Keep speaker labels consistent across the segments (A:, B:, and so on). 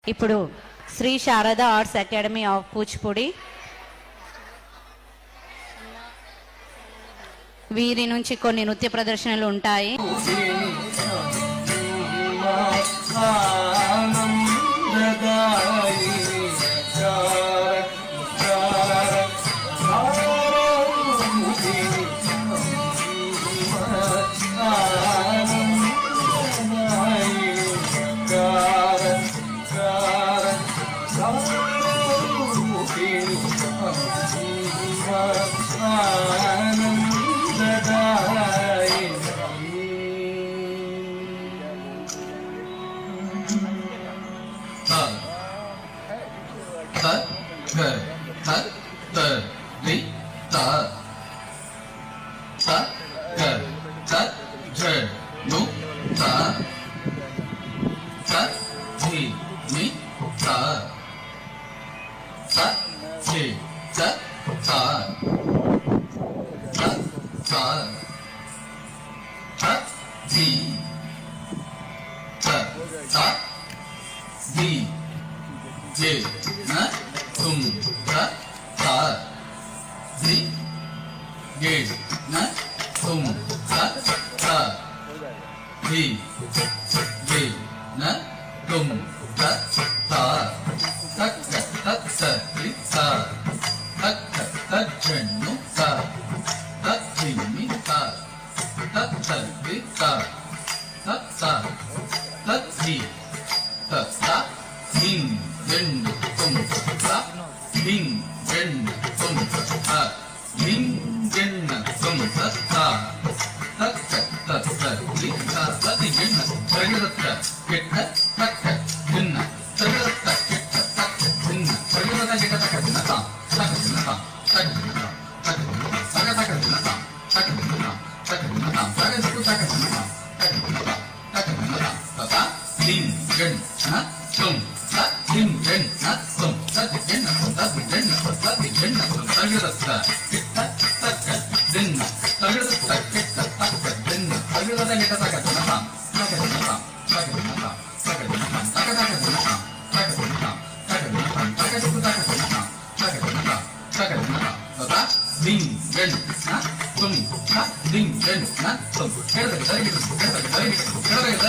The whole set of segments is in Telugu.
A: ఇప్పుడు Shri Sharada arts academy of Kuchipudi వీరి నుంచి కొన్ని నృత్య ప్రదర్శనలు ఉంటాయి.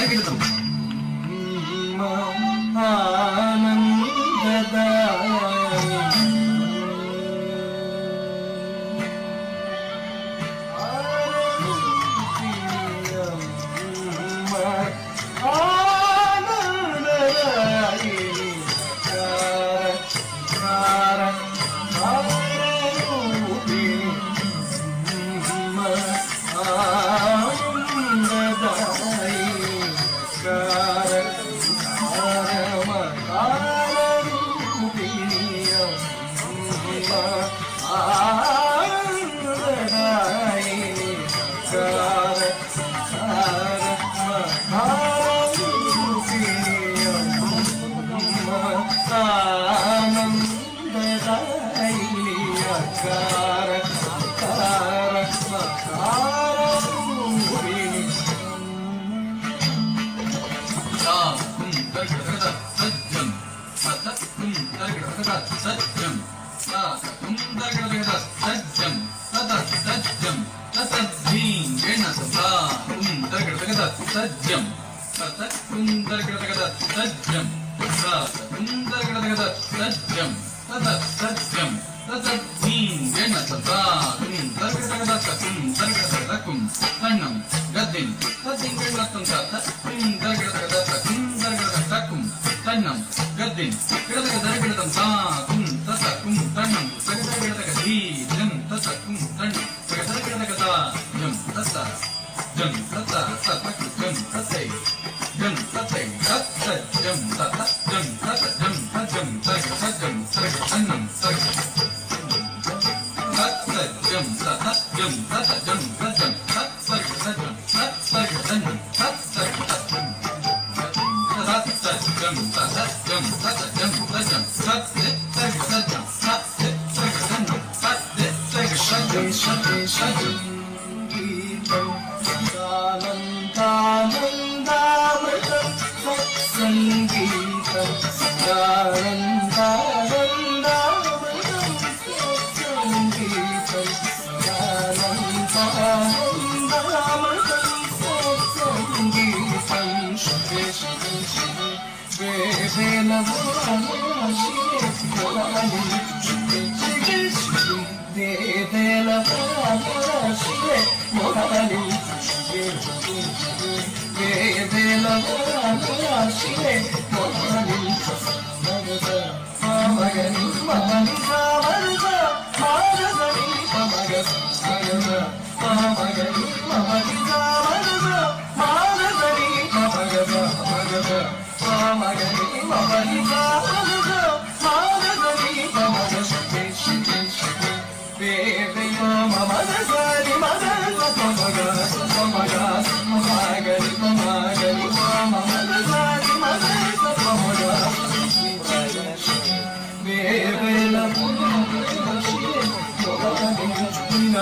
B: Sangeetam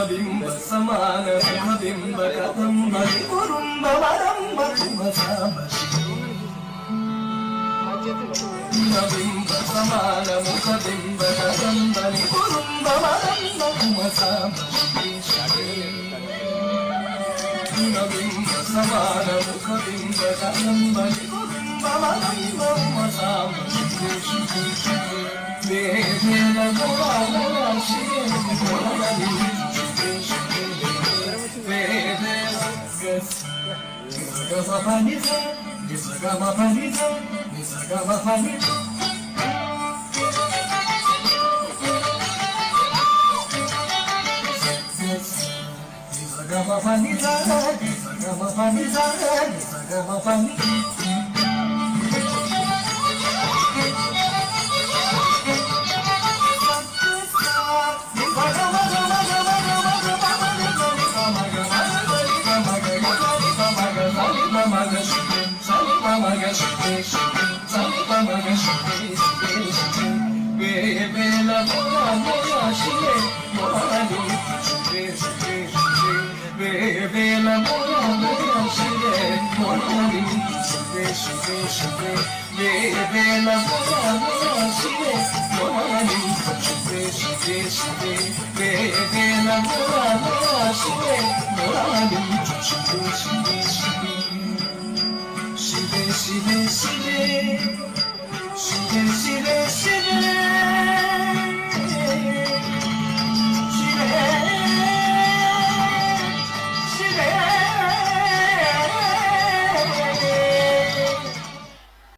B: బింబ సమాన బింబ కదంబ కురుంబ వరంబ కుమ బింబ సమాన ముఖ బింబ కదంబ కురుంబ వరంబ కుమ బింబ సమాన ముఖ బింబ కదంబ కురుంబ వరంబ కుమ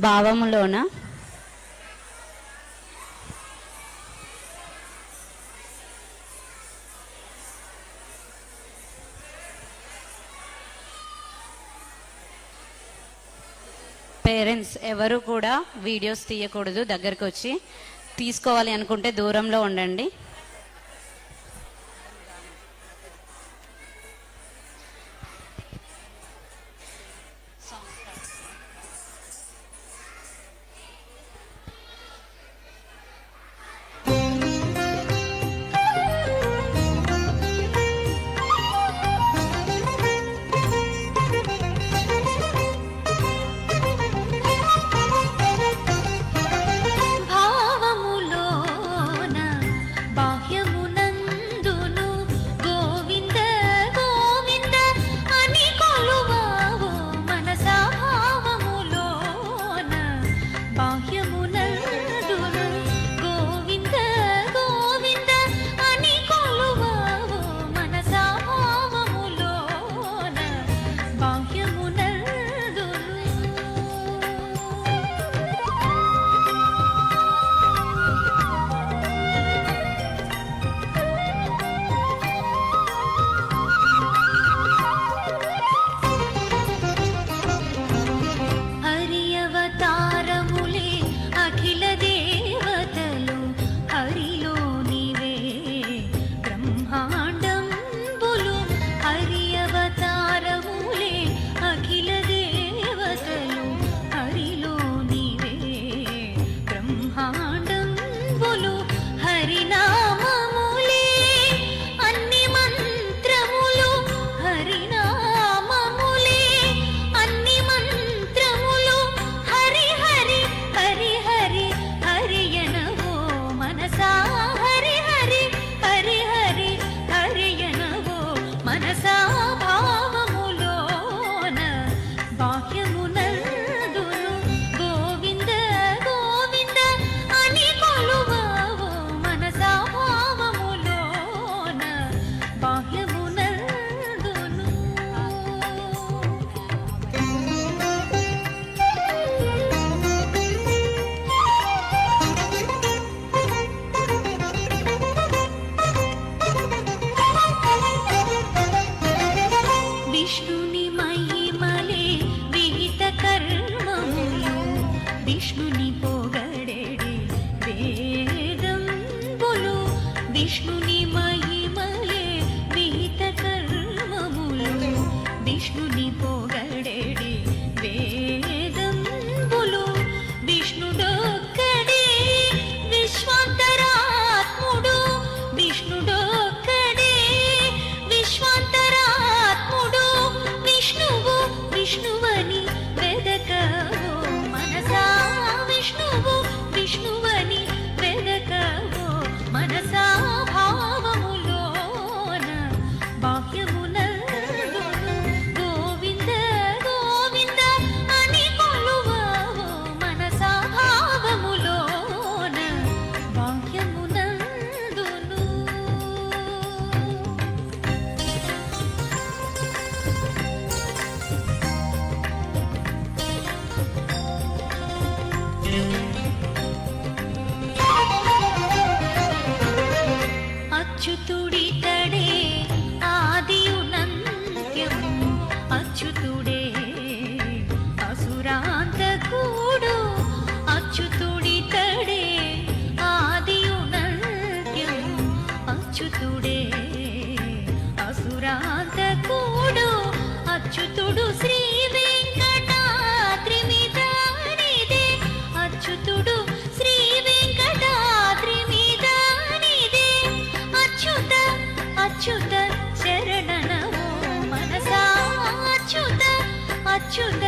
A: భావములోన పేరెంట్స్ ఎవరు కూడా వీడియోస్ తీయకూడదు. దగ్గరకు వచ్చి తీసుకోవాలి అనుకుంటే దూరంలో ఉండండి.
C: భావములోన అచ్యుతుడితడే ఆదియునంత్యం అచ్యుతుడే అసురాంతకుడు అచ్యుతుడితడే ఆదియునంత్యం అచ్యుతుడే అసురాంతకుడు అచ్యుతుడు శ్రీ వెంకటాద్రి మీదనిదే అచ్యుతుడు శ్రీ వెంకటాద్రి మీదనిదే అచ్యుత అచ్యుత శరణనవో మనసా అచ్యుత అచ్యుత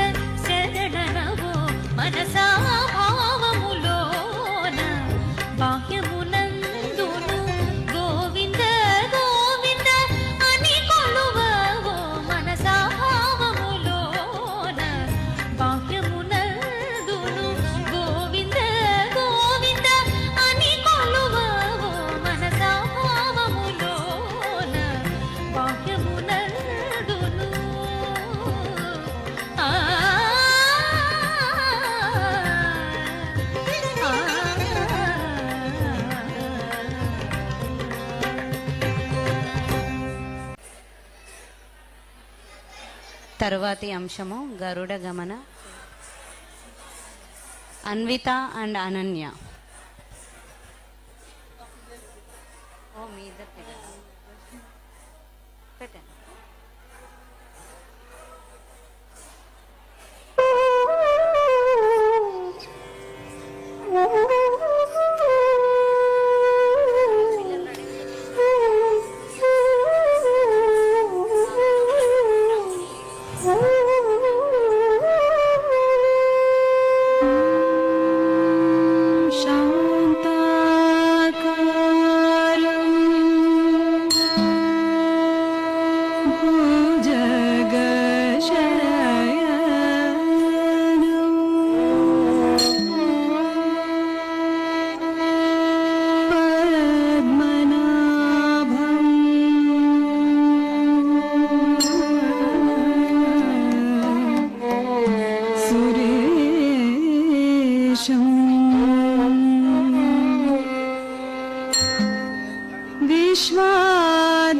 C: శరణనవో మనసా భావములోన బాహ్యమునందును గోవింద గోవింద అని కొలువవో మనసా భావములోన బాహ్యమునందును గోవింద గోవింద అని కొలువవో మనసా భావములోన బాహ్యమునందును ఆ
A: తరువాతి అంశము గరుడ గమన. అన్విత అండ్ అనన్య. ఓ మీ ఇద్దరు పెట్టండి.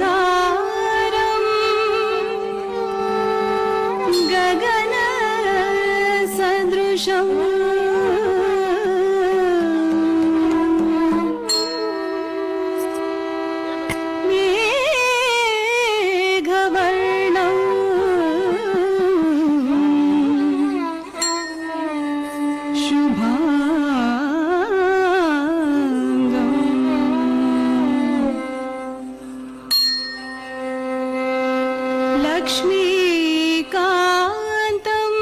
D: విశ్వాధారం గగన సదృశం మేఘవర్ణం లక్ష్మీకాంతం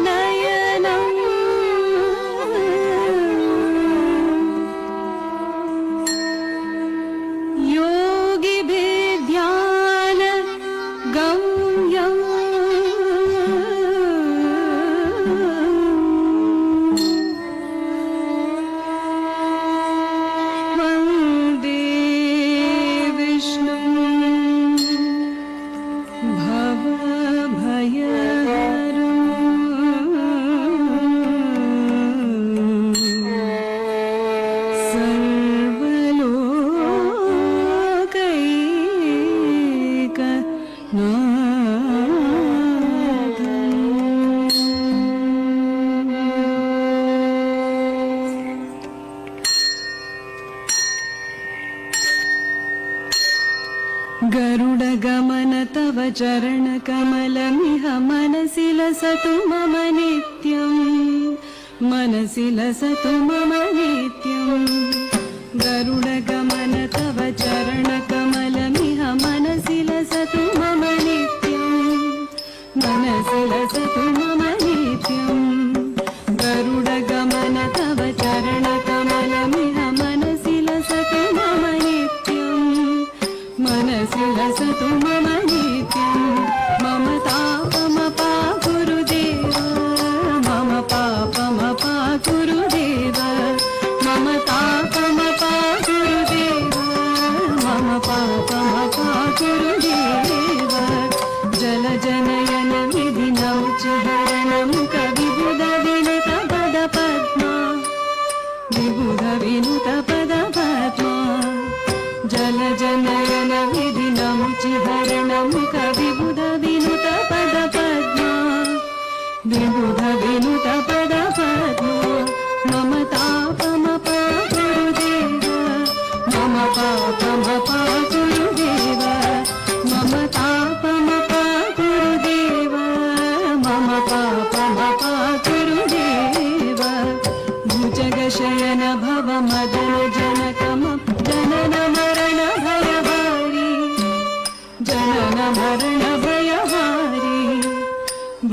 D: కమలనయనం యోగిభిర్ధ్యాన గమ్యం गरुड गमन तव चरण कमलमिह मनसि लसतु मम नित्यं मनसि लसतु मम नित्यं गरुड गमन तव चरण कमलमिह मनसि लसतु मम नित्यं मनसि लसतु मम नित्यं गरुड गमन तव चरण कमलमिह मनसि लसतु मम नित्यं मनसि लसतु मम नित्यं मम तापमपा गुरुदेव मम पापमपा गुरुदेव मम तापमपा गुरुदेव मम पापमपा गुरुदेव जलजनयन विधिनं च हरणं कवि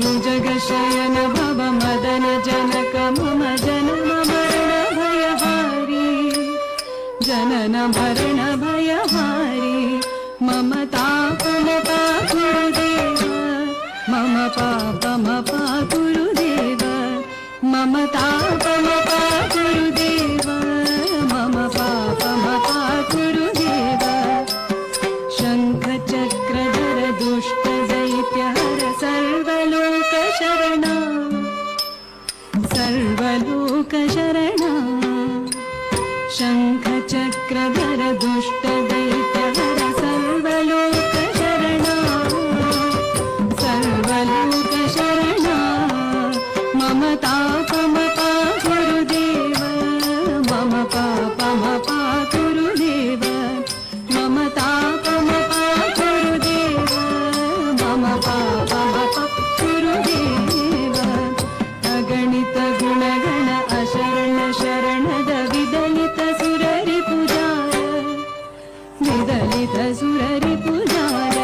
D: भुजगशयन भव मदन जनक मम जनन मरण भयहारी जनन मरण भयहारी मम तापमपा गुरुदेव मम पापमपा गुरुदेव मम तापमपा गुरुदेव मम पापमपा गुरुदेव शङ्खचक्रधर दुष्टदैत्यहर सर्वलोकशरणा सर्वलोकशरणा शङ्खचक्रधर दुष्टदैत्यहर सर्वलोकशरणा सर्वलोकशरणा मम तापमपा गुरुदेव मम पापमपा गुरुदेव मम तापमपा गुरुदेव मम पापमपा गुरुदेव अगणित गुणगण अशरण शरणद विदलित सुररि पूजार विदलित सुररि पूजार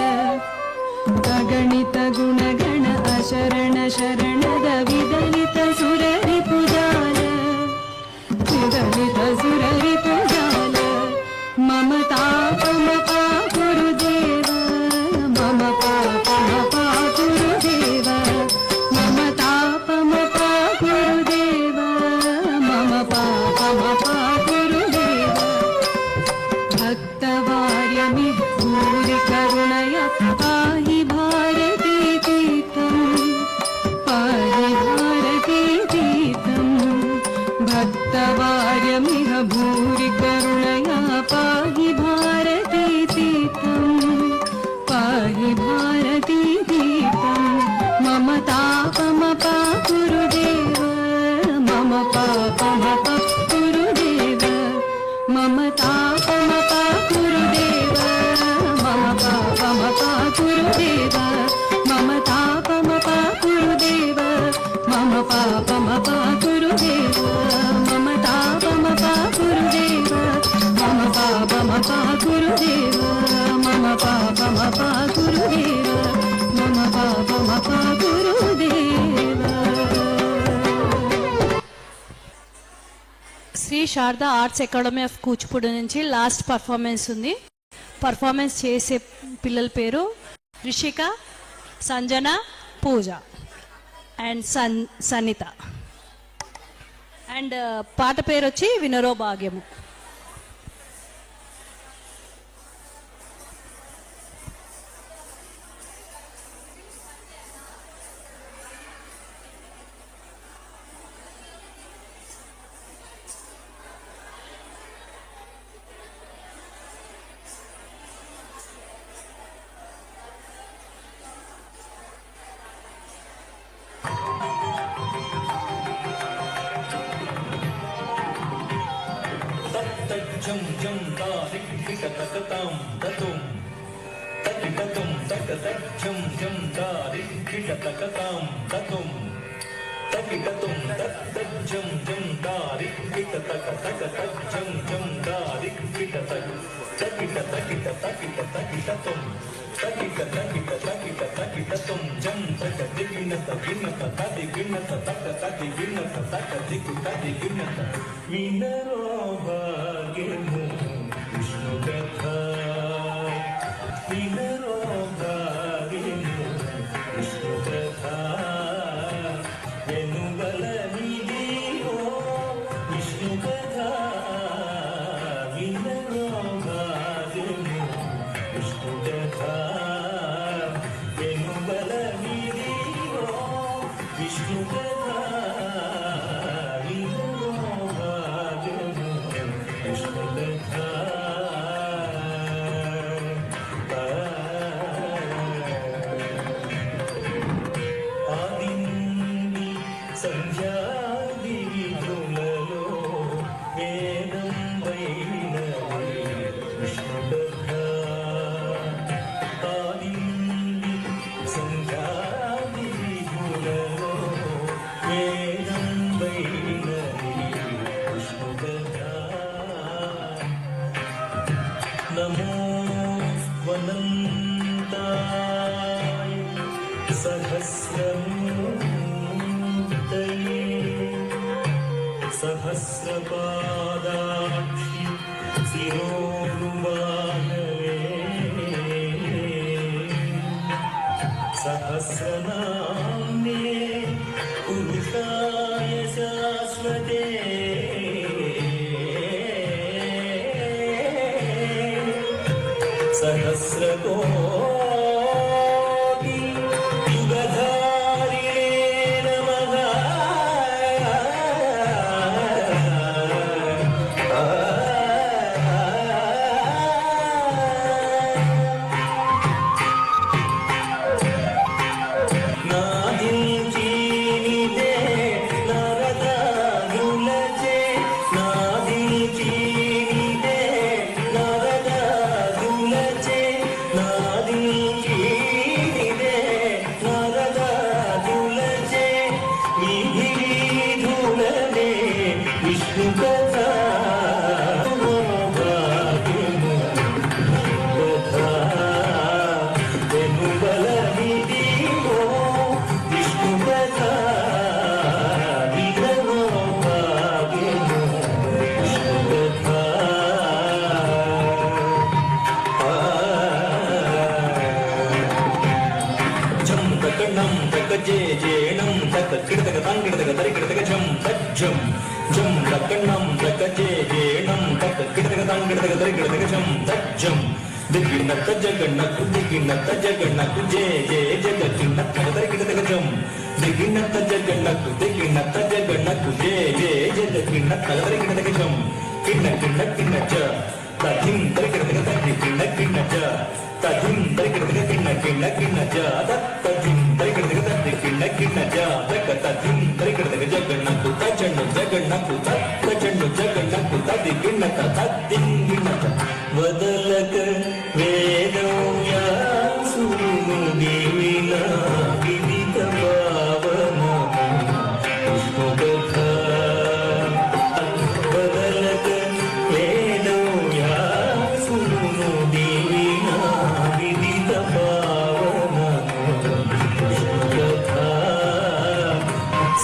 D: अगणित गुणगण अशरण शरणद विदलित सुररि पूजार विदलित सुररि पूजार मम तापमपा गुरुदेव मम पापमपा गुरुदेव मम तापमपा गुरुदेव मम पापमपा गुरुदेव भक्तवार्यमि भूरि करुणया पाहि भारती तीर्थम् पाहि भारती तीर्थम् भक्तवार्यमिह भूरि करुणया पाहि भारती तीर्थम् पाहि भारती तीर्थम् मम तापमपा गुरुदेव मम पापमपा गुरुदेव मम तापमपा गुरुदेव मम पापमपा गुरुदेव मम तापमपा गुरुदेव मम पापमपा गुरुदेव मम तापमपा गुरुदेव मम पापमपा गुरुदेव मम पापमपा गुरुदेव मम पापमपा गुरुदेव
E: Shri Sharada arts academy of Kuchipudi నుంచి లాస్ట్ పర్ఫార్మెన్స్ ఉంది. పర్ఫార్మెన్స్ చేసే పిల్లల పేరు రిషిక, సంజన, పూజ అండ్ సనిత. అండ్ పాట పేరు వచ్చి వినరో భాగ్యము.
B: जम जम ता रिक रिक तकताम ततुम तक ततुम तक तक जम जम ता रिक रिक तकताम ततुम तक ततुम तक तक जम जम ता रिक रिक तक तक तक जम जम ता रिक रिक तक तक तक तक तक ततुम तक तक तक ततुम जम तक दिगिन तगिन तक दिगिन तक तक दिगिन तक दिग तक दिगिन विनरो भाग्यमु विष्णु कथा विनरो भाग्यमु विष्णु कथा वेणुबल निधियो विष्णु कथा विनरो भाग्यमु विष्णु कथा वेणुबल निधियो विष्णु कथा विनरो भाग्यमु विष्णु कथा ఆదిని సంధ్యాది విధులలో వేదం వైనవి విష్ణు కథ ఆదిని సంధ్యాది విధులలో వేదం వైనవి విష్ణు కథ నమో వనంతాయ సహస్ర सहस्रमूर्तये सहस्रपादाक्षि शिरोरुबाहवे सहस्रनाम्ने पुरुषाय शाश्वते सहस्रकोटि युगधारिणे नमः నాదించీనిదే నరదారులచే నాదించీనిదే నరదారులచే నాదించీనిదే నరదారులచే విధిధులనే విష్ణు కథా జేజేణం తక కిడతక తంగిడతక తరికిడతక జం తజ్జం జం తక్కణం తక జేజేణం తక కిడతక తంగిడతక తరికిడతక జం తజ్జం దిగినత జగన్నకు దిగినత జగన్నకు జే జే జగన్నత తరికిడతక జం దిగినత జగన్నకు దిగినత జగన్నకు జే జే జగన్నత తరికిడతక జం కిన్న కిన్న కిన్న జ తధిం తరికిడతక తరి కిన్న కిన్న జ తధిం తరికిడతక కిన్న కిన్న కిన్న జ తధిం తరికిడతక తరి కిన్న కిన్న జ తక తధిం తరికిడతక జగన్నకు తజన్ను జగన్నకు తజన్ను జగన్నకు తది కిన్నత తద్దిం కిన్నత వదలక వేదం యాసును దేవిన విదిత పావన విష్ణుకథ వదలక వేదం యాసును దేవిన విదిత పావన విష్ణుకథ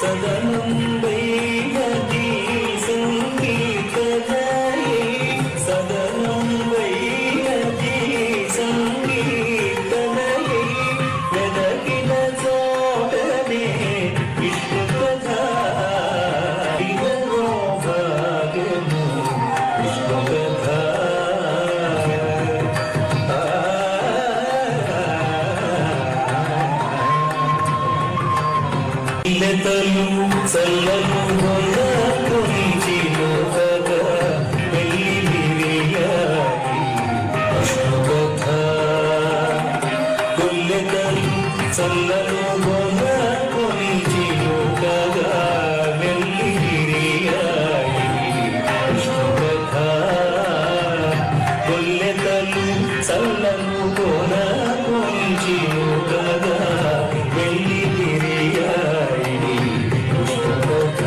B: సదనం వైనది సంగీతధాయి సదనం వైనది సంగీతధాయి వెదకిన చోటనే విష్ణుకథ ఇదనో భాగము విష్ణుకథ ఇల్లతలు చల్లను కొనిచిలో కదా వెళ్ళి విరియాయి విష్ణుకథ కొల్లెతలు చల్లను కొనిచిలో కదా వెళ్ళి విరియాయి విష్ణుకథ కొల్లెతలు చల్లను కొనిచిలో కదా వెళ్ళి విరియాయి విష్ణుకథ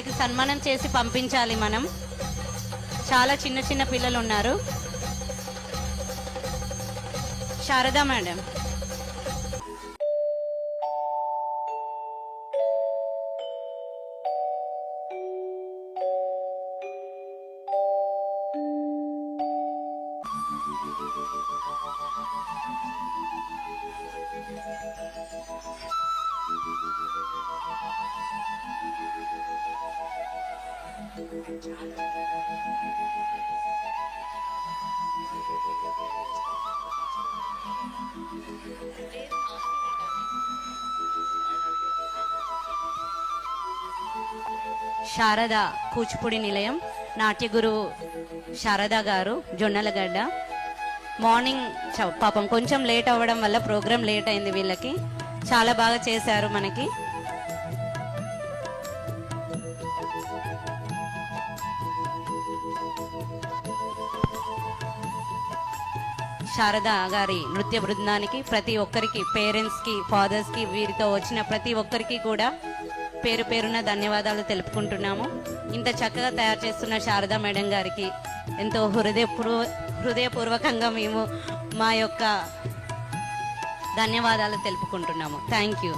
A: వీళ్ళకి సన్మానం చేసి పంపించాలి మనం. చాలా చిన్న చిన్న పిల్లలు ఉన్నారు. శారదా మేడం. శారద కూచిపూడి నిలయం నాట్య గురువు శారదా గారు జొన్నలగడ్డ. మార్నింగ్ పాపం కొంచెం లేట్ అవ్వడం వల్ల ప్రోగ్రామ్ లేట్ అయింది. వీళ్ళకి చాలా బాగా చేశారు మనకి. శారదా గారి నృత్య బృందానికి ప్రతి ఒక్కరికి, పేరెంట్స్కి, ఫాదర్స్కి, వీరితో వచ్చిన ప్రతి ఒక్కరికి కూడా పేరు పేరున ధన్యవాదాలు తెలుపుకుంటున్నాము. ఇంత చక్కగా తయారు చేస్తున్న శారదా మేడం గారికి ఎంతో హృదయపూర్వకంగా మేము మా యొక్క ధన్యవాదాలు తెలుపుకుంటున్నాము. Thank you.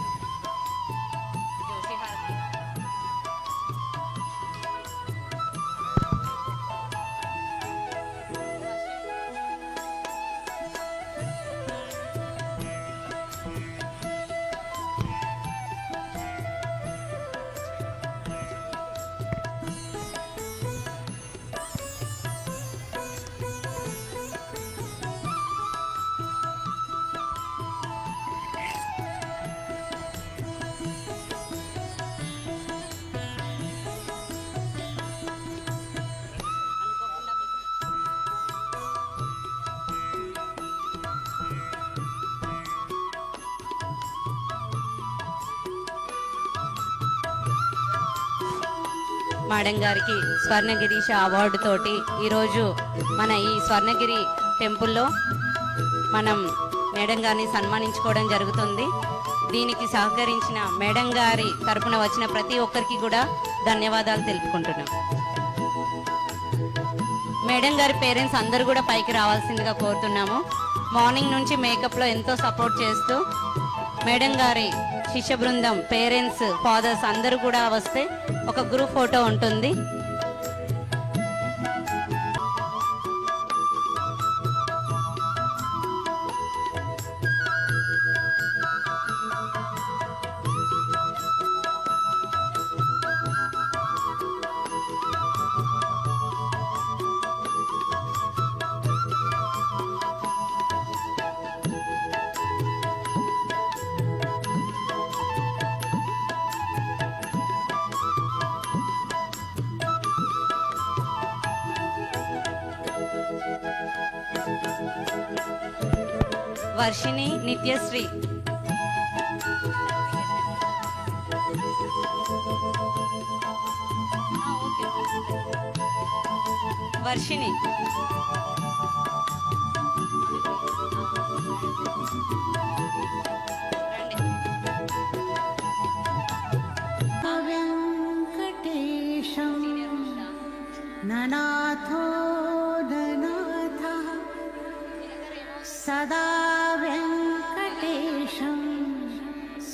A: మేడం గారికి స్వర్ణగిరీష అవార్డు తోటి ఈరోజు మన ఈ స్వర్ణగిరి టెంపుల్లో మనం మేడం గారిని సన్మానించుకోవడం జరుగుతుంది. దీనికి సహకరించిన మేడం గారి తరపున వచ్చిన ప్రతి ఒక్కరికి కూడా ధన్యవాదాలు తెలుపుకుంటున్నాం. మేడం గారి పేరెంట్స్ అందరూ కూడా పైకి రావాల్సిందిగా కోరుతున్నాము. మార్నింగ్ నుంచి మేకప్లో ఎంతో సపోర్ట్ చేస్తూ మేడం గారి శిష్య బృందం, పేరెంట్స్, ఫాదర్స్ అందరూ కూడా వస్తే ఒక గ్రూప్ ఫోటో ఉంటుంది. వర్షిణి, నిత్యశ్రీ. వర్షిణి,
F: వెంకటేశం ననాథో ననాథః సదా వెంకటేశం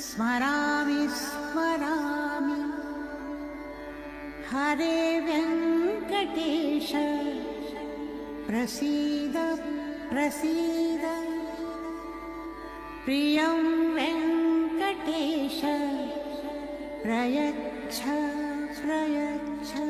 F: స్మరామి స్మరామి. హరే వెంకటేశ ప్రసీద ప్రసీద. ప్రియం వెంకటేశ ప్రయచ్ఛ ప్రయచ్ఛ.